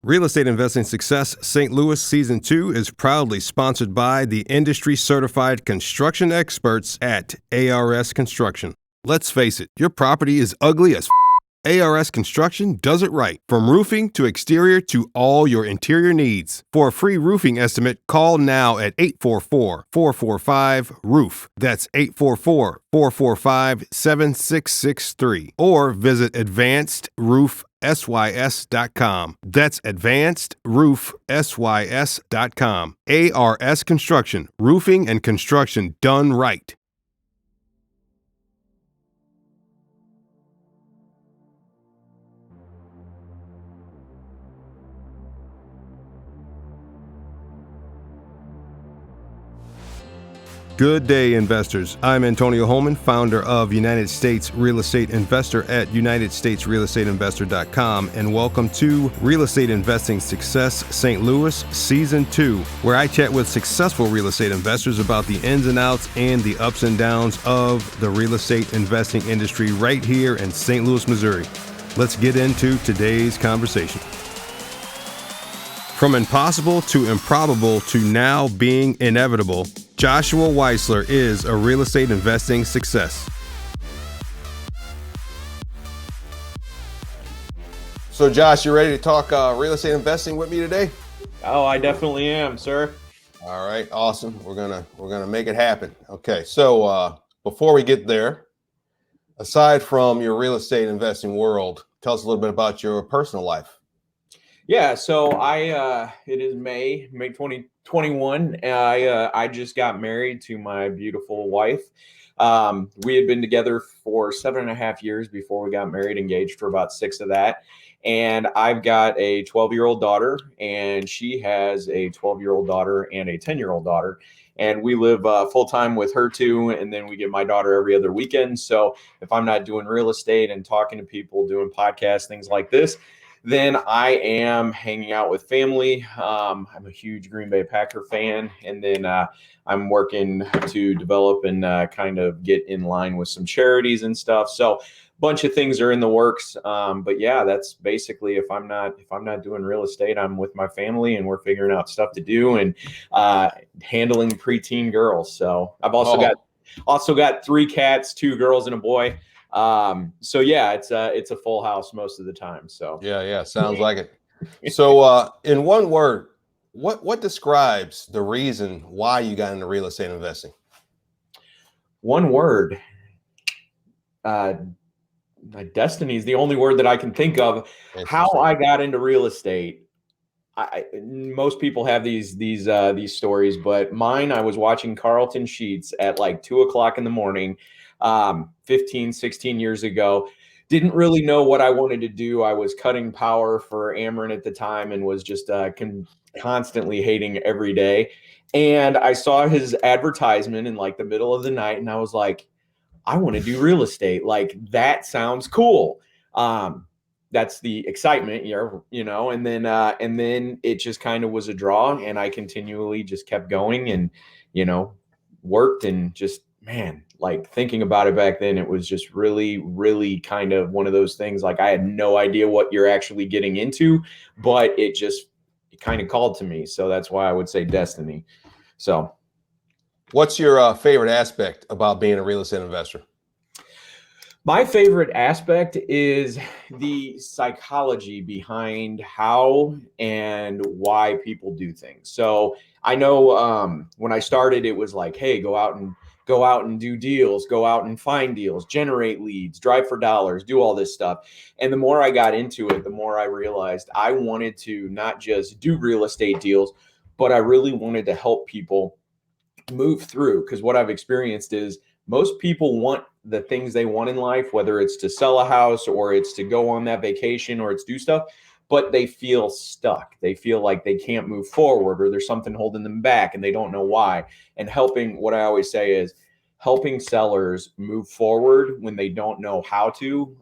Real Estate Investing Success St. Louis Season 2 is proudly sponsored by the industry certified construction experts at ARS Construction. Let's face it, your property is ugly as ARS Construction does it right. From roofing to exterior to all your interior needs. For a free roofing estimate, call now at 844-445-ROOF. That's 844-445-7663. Or visit advancedroofsys.com. That's advancedroofsys.com. ARS Construction. Roofing and construction done right. Good day, investors. I'm Antonio Holman, founder of United States Real Estate Investor at UnitedStatesRealEstateInvestor.com, and welcome to Real Estate Investing Success St. Louis Season 2, where I chat with successful real estate investors about the ins and outs and the ups and downs of the real estate investing industry right here in St. Louis, Missouri. Let's get into today's conversation. From impossible to improbable to now being inevitable, Joshua Wiesler is a real estate investing success. So Josh, you ready to talk real estate investing with me today? Oh, I definitely am, sir. All right, awesome. We're gonna make it happen. Okay, so before we get there, aside from your real estate investing world, tell us a little bit about your personal life. Yeah, so it is May 2021. I just got married to my beautiful wife. We had been together for 7.5 years before we got married, engaged for about 6 of that. And I've got a 12-year-old daughter, and she has a 12-year-old daughter and a 10-year-old daughter. And we live full-time with her too. And then we get my daughter every other weekend. So if I'm not doing real estate and talking to people, doing podcasts, things like this, then I am hanging out with family. I'm a huge Green Bay Packer fan. And then I'm working to develop and kind of get in line with some charities and stuff. So a bunch of things are in the works. But yeah, that's basically if I'm not doing real estate, I'm with my family and we're figuring out stuff to do and handling preteen girls. So I've also got 3 cats, 2 girls and a boy. So yeah, it's a full house most of the time. So yeah, sounds like it. So in one word, what describes the reason why you got into real estate investing? One word. Destiny is the only word that I can think of. How I got into real estate. Most people have these stories, but mine, I was watching Carlton Sheets at like 2:00 in the morning, 15, 16 years ago. Didn't really know what I wanted to do. I was cutting power for Ameren at the time and was just constantly hating every day. And I saw his advertisement in like the middle of the night, and I was like, I want to do real estate. Like, that sounds cool. That's the excitement, you know, and then it just kind of was a draw, and I continually just kept going and, you know, worked and just, man, like thinking about it back then, it was just really, really kind of one of those things. Like, I had no idea what you're actually getting into, but it kind of called to me. So that's why I would say destiny. So What's your favorite aspect about being a real estate investor? my favorite aspect is the psychology behind how and why people do things. So I know when I started, it was like, hey, go out and do deals, go out and find deals, generate leads, drive for dollars, do all this stuff. And the more I got into it, the more I realized I wanted to not just do real estate deals, but I really wanted to help people move through. Because what I've experienced is most people want the things they want in life, whether it's to sell a house or it's to go on that vacation or it's do stuff, but they feel stuck. They feel like they can't move forward or there's something holding them back and they don't know why. And what I always say is helping sellers move forward when they don't know how to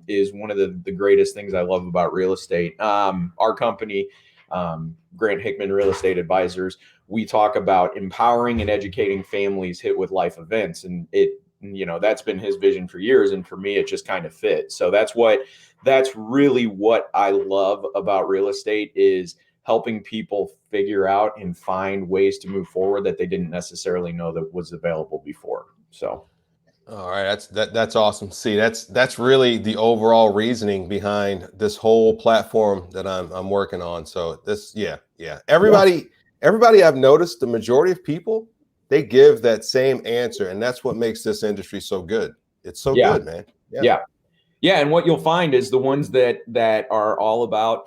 is one of the greatest things I love about real estate. Our company, Grant Hickman Real Estate Advisors, we talk about empowering and educating families hit with life events. And that's been his vision for years. And for me, it just kind of fit. So that's really what I love about real estate, is helping people figure out and find ways to move forward that they didn't necessarily know that was available before. So. All right, that's awesome. See, that's really the overall reasoning behind this whole platform that I'm working on. So this, yeah. Everybody I've noticed, the majority of people, they give that same answer, and that's what makes this industry so good. It's so good, man. Yeah. And what you'll find is the ones that are all about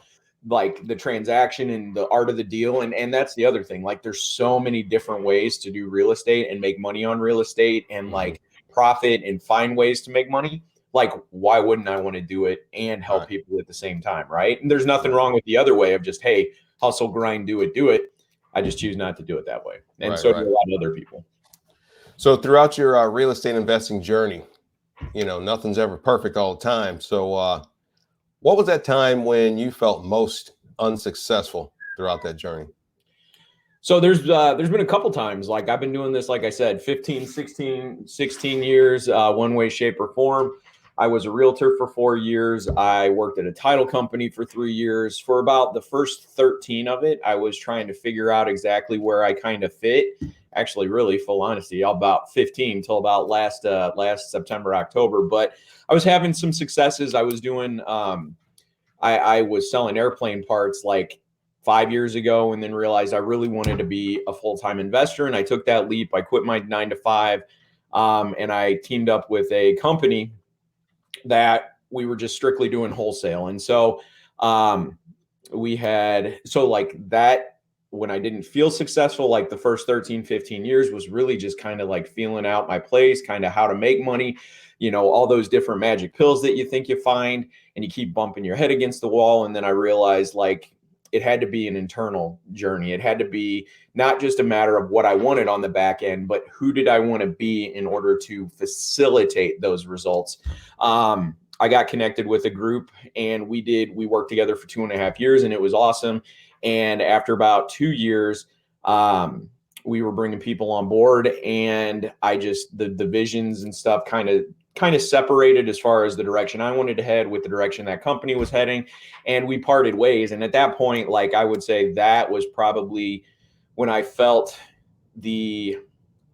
like the transaction and the art of the deal. And that's the other thing. Like there's so many different ways to do real estate and make money on real estate and like profit and find ways to make money. Like, why wouldn't I want to do it and help people at the same time? Right. And there's nothing wrong with the other way of just, hey, hustle, grind, do it. I just choose not to do it that way. And so do a lot of other people. So throughout your real estate investing journey, nothing's ever perfect all the time. So what was that time when you felt most unsuccessful throughout that journey? So there's been a couple times. Like I've been doing this, like I said, 15, 16 years, one way, shape, or form. I was a realtor for 4 years. I worked at a title company for 3 years. For about the first 13 of it, I was trying to figure out exactly where I kind of fit. Actually, really, full honesty, about 15 till about last September, October. But I was having some successes. I was doing, I was selling airplane parts like 5 years ago, and then realized I really wanted to be a full-time investor. And I took that leap. I quit my 9 to 5, and I teamed up with a company that we were just strictly doing wholesale. And so like that, when I didn't feel successful, like the first 13, 15 years was really just kind of like feeling out my place, kind of how to make money, all those different magic pills that you think you find, and you keep bumping your head against the wall. And then I realized like it had to be an internal journey. It had to be not just a matter of what I wanted on the back end, but who did I want to be in order to facilitate those results. I got connected with a group, and we worked together for 2.5 years, and it was awesome. And after about 2 years, we were bringing people on board, and I just, the visions and stuff kind of separated as far as the direction I wanted to head with the direction that company was heading. And we parted ways. And at that point, like I would say that was probably when I felt the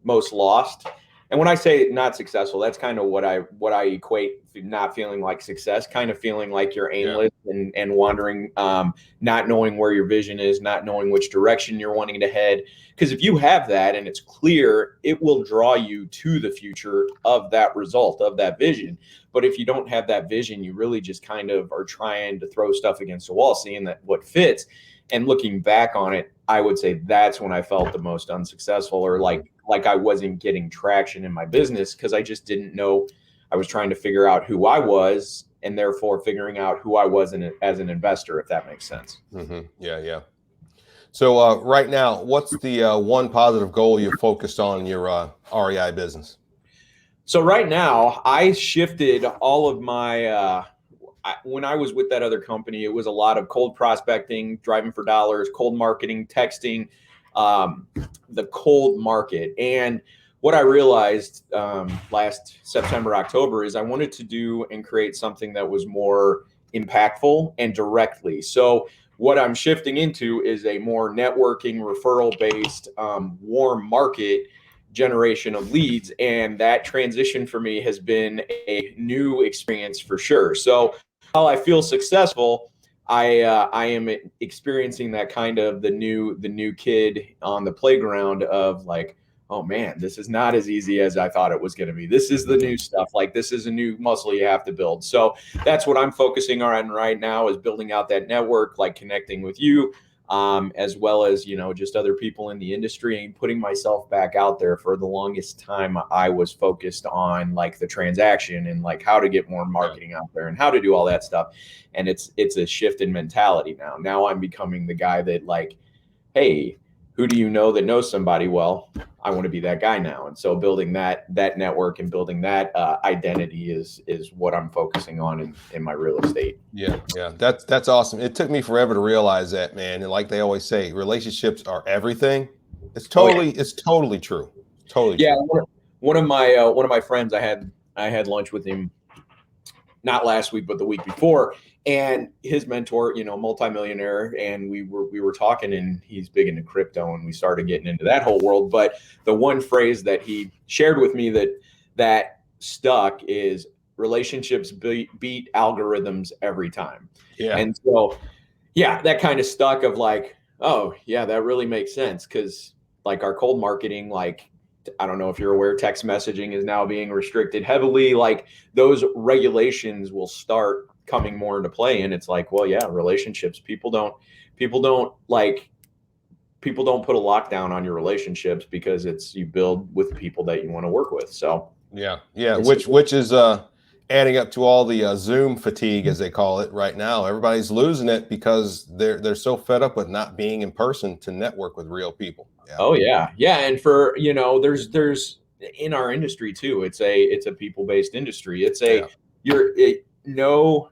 most lost. And when I say not successful, that's kind of what I equate not feeling like success, kind of feeling like you're aimless and wandering, not knowing where your vision is, not knowing which direction you're wanting to head. Because if you have that and it's clear, it will draw you to the future of that result, of that vision. But if you don't have that vision, you really just kind of are trying to throw stuff against the wall, seeing that what fits. And looking back on it, I would say that's when I felt the most unsuccessful, or like I wasn't getting traction in my business, because I just didn't know. I was trying to figure out who I was, and therefore figuring out who I was as an investor, if that makes sense. Mm-hmm. Yeah. So right now, what's the one positive goal you're focused on in your REI business? So right now, I shifted all of my when I was with that other company, it was a lot of cold prospecting, driving for dollars, cold marketing, texting, the cold market. And what I realized last September, October is I wanted to do and create something that was more impactful and directly. So what I'm shifting into is a more networking, referral-based, warm market generation of leads. And that transition for me has been a new experience for sure. So while I feel successful, I am experiencing that kind of the new kid on the playground of like, oh man, this is not as easy as I thought it was going to be. This is the new stuff. Like this is a new muscle you have to build. So that's what I'm focusing on right now, is building out that network, like connecting with you, as well as, just other people in the industry, and putting myself back out there. For the longest time, I was focused on like the transaction and like how to get more marketing out there and how to do all that stuff. And it's a shift in mentality now. Now I'm becoming the guy that like, hey, who do you know that knows somebody? Well, I want to be that guy now. And so building that network and building that identity is what I'm focusing on in my real estate. Yeah. That's awesome. It took me forever to realize that, man. And like they always say, relationships are everything. It's totally true. Totally true. one of my friends, I had lunch with him not last week, but the week before. And his mentor, multimillionaire, and we were talking, and he's big into crypto, and we started getting into that whole world. But the one phrase that he shared with me that stuck is relationships beat algorithms every time. Yeah. And so, yeah, that kind of stuck of like, oh yeah, that really makes sense. Cause like our cold marketing, like, I don't know if you're aware, text messaging is now being restricted heavily. Like those regulations will start coming more into play. And it's like, well, yeah, relationships, people don't put a lockdown on your relationships because it's, you build with people that you want to work with. So yeah, which is adding up to all the Zoom fatigue, as they call it right now. Everybody's losing it because they're so fed up with not being in person to network with real people. Yeah. Oh yeah, yeah, and for there's in our industry too. It's a people-based industry. It's a no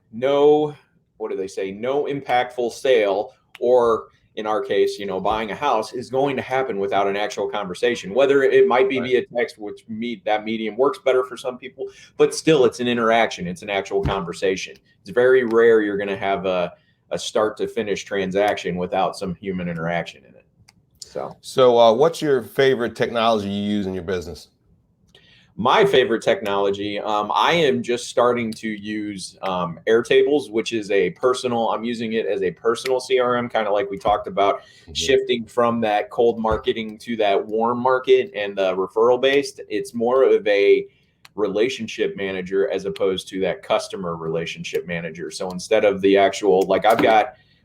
what do they say? No impactful sale, or in our case, buying a house is going to happen without an actual conversation. Whether it might be via text, which that medium works better for some people, but still, it's an interaction. It's an actual conversation. It's very rare you're going to have a start to finish transaction without some human interaction in it. So what's your favorite technology you use in your business? My favorite technology, I am just starting to use Airtables, which is I'm using it as a personal CRM, kind of like we talked about, shifting from that cold marketing to that warm market and referral based. It's more of a relationship manager as opposed to that customer relationship manager. So instead of the actual, like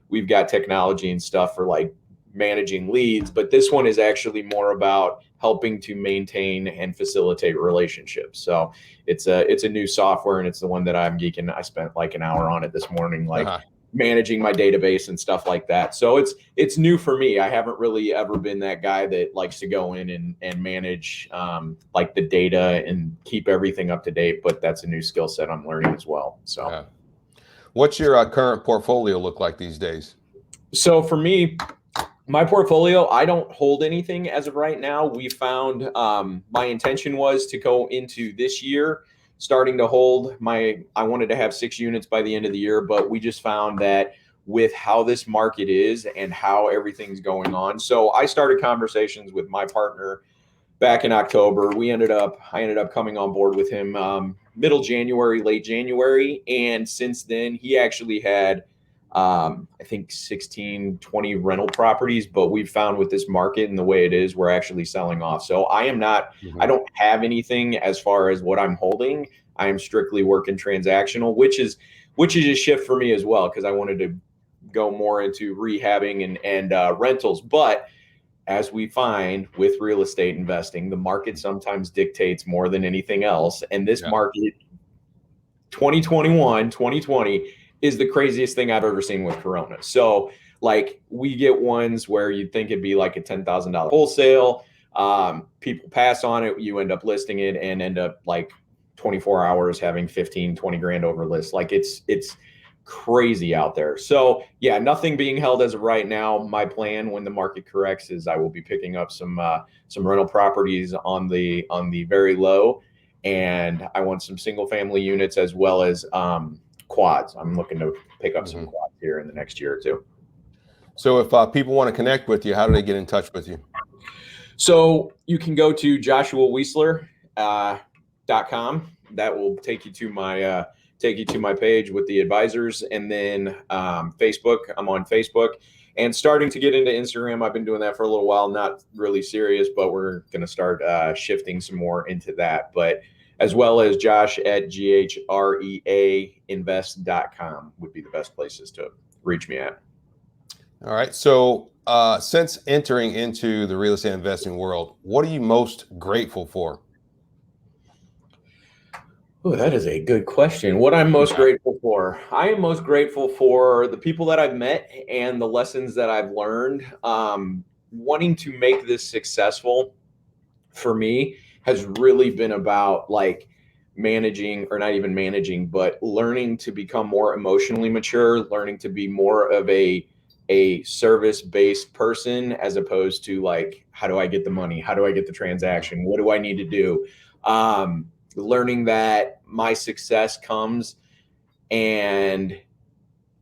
we've got technology and stuff for like managing leads, but this one is actually more about helping to maintain and facilitate relationships. So it's a new software, and it's the one that I'm geeking. I spent like an hour on it this morning, like managing my database and stuff like that. So it's new for me. I haven't really ever been that guy that likes to go in and manage like the data and keep everything up to date, but that's a new skill set I'm learning as well. So what's your current portfolio look like these days? So for me, my portfolio, I don't hold anything as of right now. We found my intention was to go into this year starting to hold I wanted to have 6 units by the end of the year, but we just found that with how this market is and how everything's going on. So I started conversations with my partner back in October. I ended up coming on board with him middle January, late January. And since then, he actually had I think 16, 20 rental properties, but we've found with this market and the way it is, we're actually selling off. So I don't have anything as far as what I'm holding. I am strictly working transactional, which is a shift for me as well, because I wanted to go more into rehabbing and rentals. But as we find with real estate investing, the market sometimes dictates more than anything else. And this market, 2021, 2020, is the craziest thing I've ever seen with Corona. So like we get ones where you'd think it'd be like a $10,000 wholesale. People pass on it. You end up listing it and end up like 24 hours having 15, 20 grand over list. Like it's crazy out there. So yeah, nothing being held as of right now. My plan when the market corrects is I will be picking up some rental properties on the very low. And I want some single family units as well as quads. I'm looking to pick up some quads here in the next year or two. So if people want to connect with you, how do they get in touch with you? So you can go to joshuawiesler.com. That will take you to my page with the advisors, and then Facebook. I'm on Facebook and starting to get into Instagram. I've been doing that for a little while, not really serious, but we're going to start shifting some more into that. But as well as Josh at GHREAinvest.com would be the best places to reach me at. All right. So since entering into the real estate investing world, what are you most grateful for? Oh, that is a good question. What I'm most grateful for? I am most grateful for the people that I've met and the lessons that I've learned. Wanting to make this successful for me has really been about like managing, or not even managing, but learning to become more emotionally mature, learning to be more of a service-based person as opposed to like, how do I get the money? How do I get the transaction? What do I need to do? Learning that my success comes, and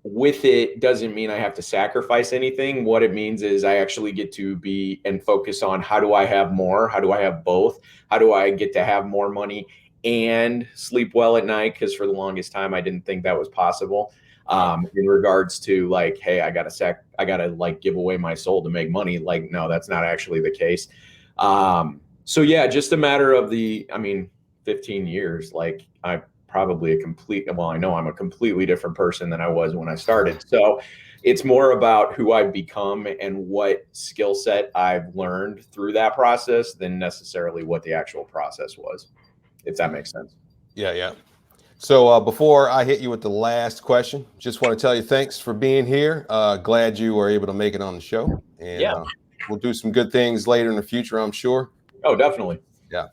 with it doesn't mean I have to sacrifice anything. What it means is I actually get to be and focus on, how do I have more? How do I have both? How do I get to have more money and sleep well at night? Because for the longest time, I didn't think that was possible. In regards to like, hey, I gotta like give away my soul to make money. Like, no, that's not actually the case. So yeah, just a matter of 15 years, like I know I'm a completely different person than I was when I started. So it's more about who I've become and what skill set I've learned through that process than necessarily what the actual process was, if that makes sense. Yeah. So before I hit you with the last question, just want to tell you thanks for being here. Glad you were able to make it on the show. And we'll do some good things later in the future, I'm sure. Oh, definitely. Yeah.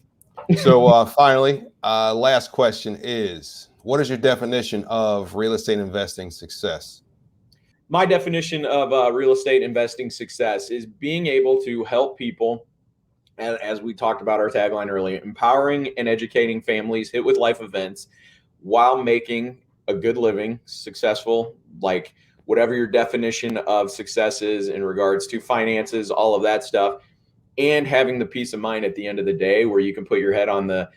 So finally, last question is, what is your definition of real estate investing success? My definition of real estate investing success is being able to help people, as we talked about our tagline earlier, empowering and educating families hit with life events while making a good living, successful, like whatever your definition of success is in regards to finances, all of that stuff. And having the peace of mind at the end of the day where you can put your head on the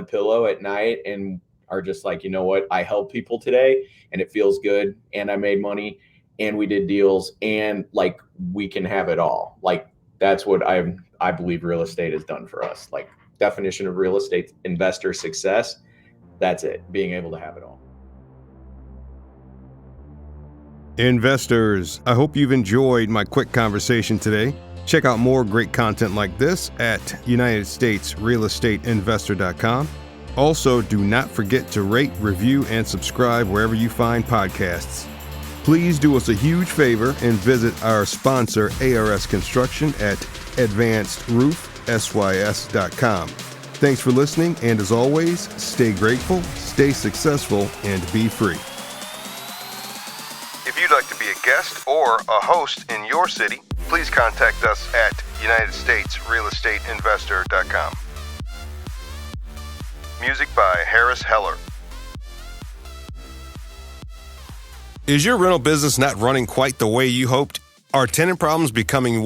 pillow at night and are just like, you know what, I helped people today and it feels good and I made money and we did deals and like we can have it all. Like that's what I believe real estate has done for us. Like definition of real estate investor success, that's it, being able to have it all. Investors, I hope you've enjoyed my quick conversation today. Check out more great content like this at UnitedStatesRealEstateInvestor.com. Also, do not forget to rate, review, and subscribe wherever you find podcasts. Please do us a huge favor and visit our sponsor, ARS Construction, at AdvancedRoofSYS.com. Thanks for listening, and as always, stay grateful, stay successful, and be free. If you'd like to be a guest or a host in your city, please contact us at UnitedStatesRealEstateInvestor.com. Music by Harris Heller. Is your rental business not running quite the way you hoped? Are tenant problems becoming,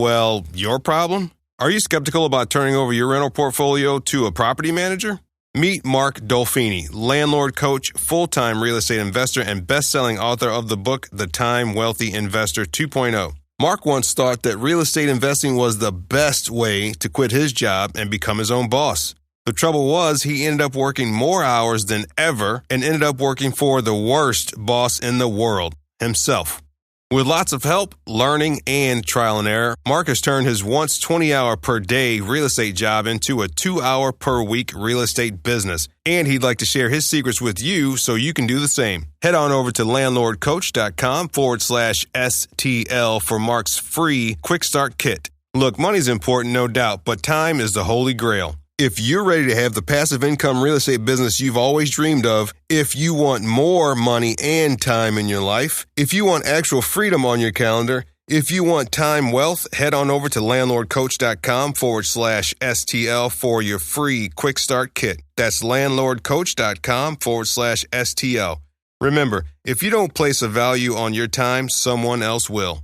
your problem? Are you skeptical about turning over your rental portfolio to a property manager? Meet Mark Dolfini, landlord coach, full-time real estate investor, and best-selling author of the book, The Time Wealthy Investor 2.0. Mark once thought that real estate investing was the best way to quit his job and become his own boss. The trouble was, he ended up working more hours than ever and ended up working for the worst boss in the world, himself. With lots of help, learning, and trial and error, Mark has turned his once 20-hour-per-day real estate job into a 2-hour-per-week real estate business. And he'd like to share his secrets with you so you can do the same. Head on over to landlordcoach.com/STL for Mark's free Quick Start Kit. Look, money's important, no doubt, but time is the holy grail. If you're ready to have the passive income real estate business you've always dreamed of, if you want more money and time in your life, if you want actual freedom on your calendar, if you want time wealth, head on over to landlordcoach.com/STL for your free Quick Start Kit. That's landlordcoach.com/STL. Remember, if you don't place a value on your time, someone else will.